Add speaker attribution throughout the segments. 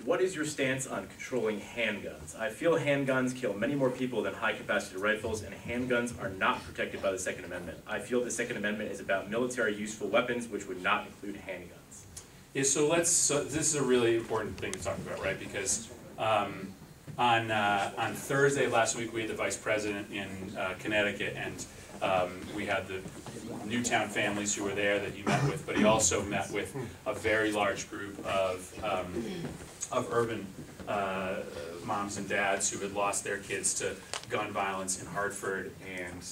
Speaker 1: what is your stance on controlling handguns? I feel handguns kill many more people than high-capacity rifles, and handguns are not protected by the Second Amendment. I feel the Second Amendment is about military useful weapons, which would not include handguns.
Speaker 2: Yeah, so this is a really important thing to talk about, right? Because on Thursday of last week, we had the vice president in Connecticut, and we had the Newtown families who were there that he met with, but he also met with a very large group of urban moms and dads who had lost their kids to gun violence in Hartford and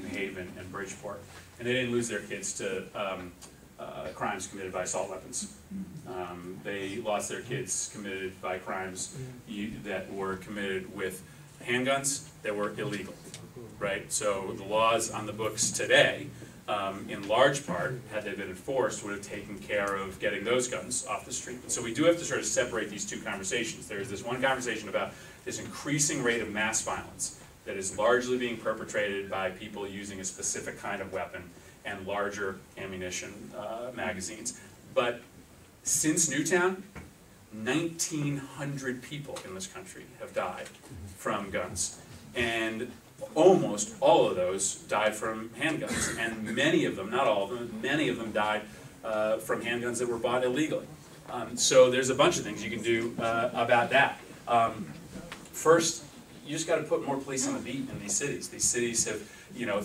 Speaker 2: New Haven and Bridgeport. And they didn't lose their kids to crimes committed by assault weapons. They lost their kids committed by crimes that were committed with handguns that were illegal, right? So the laws on the books today, in large part, had they been enforced, would have taken care of getting those guns off the street. And so we do have to sort of separate these two conversations. There's this one conversation about this increasing rate of mass violence that is largely being perpetrated by people using a specific kind of weapon and larger ammunition magazines. But since Newtown, 1,900 people in this country have died from guns. And almost all of those died from handguns. And many of them, not all of them, many of them died from handguns that were bought illegally. So there's a bunch of things you can do about that. First, you just got to put more police on the beat in these cities. These cities have,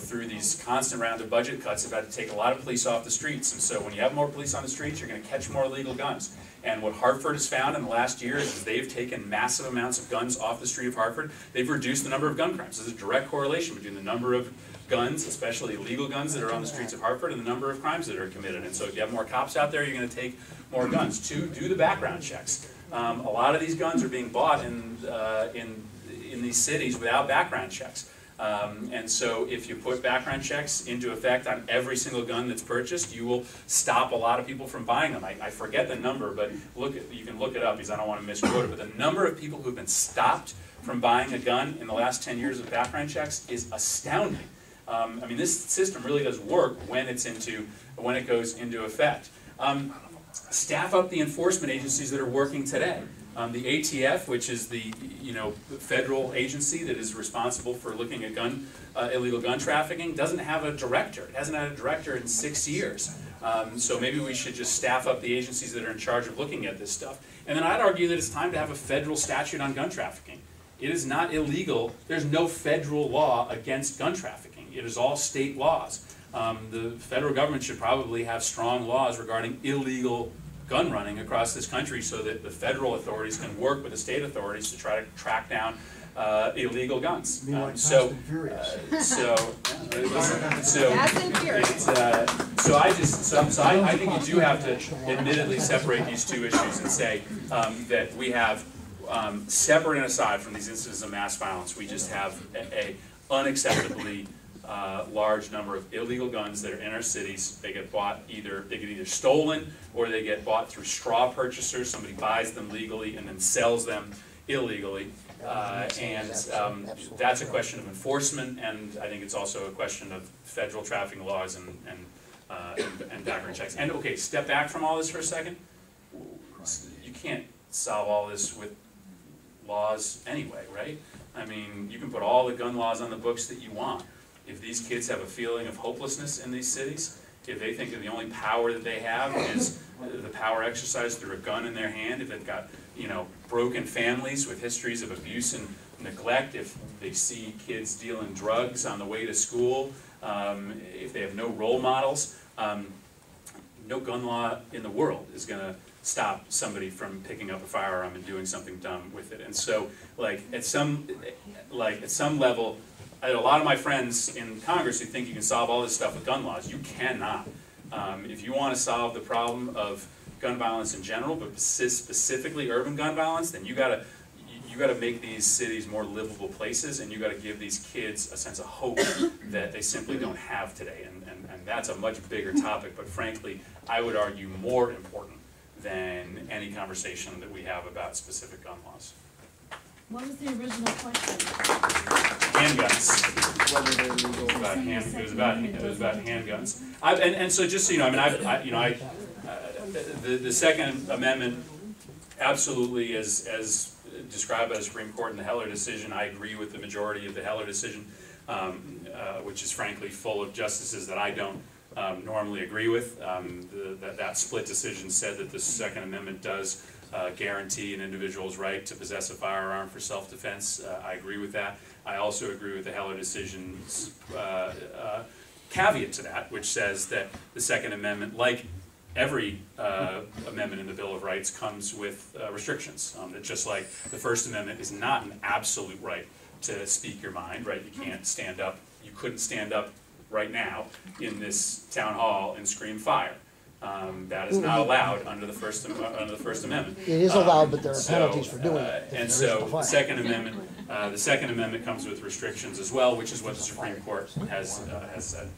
Speaker 2: through these constant rounds of budget cuts, have had to take a lot of police off the streets. And so when you have more police on the streets, you're going to catch more illegal guns. And what Hartford has found in the last year is they've taken massive amounts of guns off the street of Hartford. They've reduced the number of gun crimes. There's a direct correlation between the number of guns, especially illegal guns that are on the streets of Hartford, and the number of crimes that are committed. And so if you have more cops out there, you're going to take more guns. Two, do the background checks. A lot of these guns are being bought in these cities without background checks. And so if you put background checks into effect on every single gun that's purchased, you will stop a lot of people from buying them. I forget the number, but you can look it up because I don't want to misquote it, but the number of people who have been stopped from buying a gun in the last 10 years of background checks is astounding. I mean, this system really does work when it goes into effect. Staff up the enforcement agencies that are working today. The ATF, which is the federal agency that is responsible for looking at illegal gun trafficking, doesn't have a director. It hasn't had a director in 6 years. So maybe we should just staff up the agencies that are in charge of looking at this stuff. And then I'd argue that it's time to have a federal statute on gun trafficking. It is not illegal. There's no federal law against gun trafficking. It is all state laws. The federal government should probably have strong laws regarding illegal gun running across this country so that the federal authorities can work with the state authorities to try to track down illegal guns. So I think you do have to admittedly separate these two issues and say that we have separate and aside from these instances of mass violence, we just have a unacceptably large number of illegal guns that are in our cities. They get bought they get either stolen or they get bought through straw purchasers. Somebody buys them legally and then sells them illegally. And that's a question of enforcement, and I think it's also a question of federal trafficking laws and background checks. And okay, step back from all this for a second. You can't solve all this with laws anyway, right? I mean, you can put all the gun laws on the books that you want. If these kids have a feeling of hopelessness in these cities, if they think that the only power that they have is the power exercised through a gun in their hand, if they've got broken families with histories of abuse and neglect, if they see kids dealing drugs on the way to school, if they have no role models, no gun law in the world is going to stop somebody from picking up a firearm and doing something dumb with it. And so, at some level, I had a lot of my friends in Congress who think you can solve all this stuff with gun laws. You cannot. If you want to solve the problem of gun violence in general, but specifically urban gun violence, then you got to make these cities more livable places, and you got to give these kids a sense of hope that they simply don't have today. And that's a much bigger topic, but frankly, I would argue more important than any conversation that we have about specific gun laws.
Speaker 3: What was the original question?
Speaker 2: Handguns. It was about handguns. And so just so you know, I mean, the Second Amendment Absolutely, as described by the Supreme Court in the Heller decision, I agree with the majority of the Heller decision, which is frankly full of justices that I don't normally agree with. That split decision said that the Second Amendment does guarantee an individual's right to possess a firearm for self-defense. I agree with that. I also agree with the Heller decision's caveat to that, which says that the Second Amendment, like every amendment in the Bill of Rights, comes with restrictions. That just like the First Amendment is not an absolute right to speak your mind, right? You can't stand up, you couldn't stand up right now in this town hall and scream fire. That is not allowed under the First Amendment.
Speaker 4: It is allowed, but there are penalties for doing it.
Speaker 2: And so the Second Amendment comes with restrictions as well, which is what the Supreme Court has said.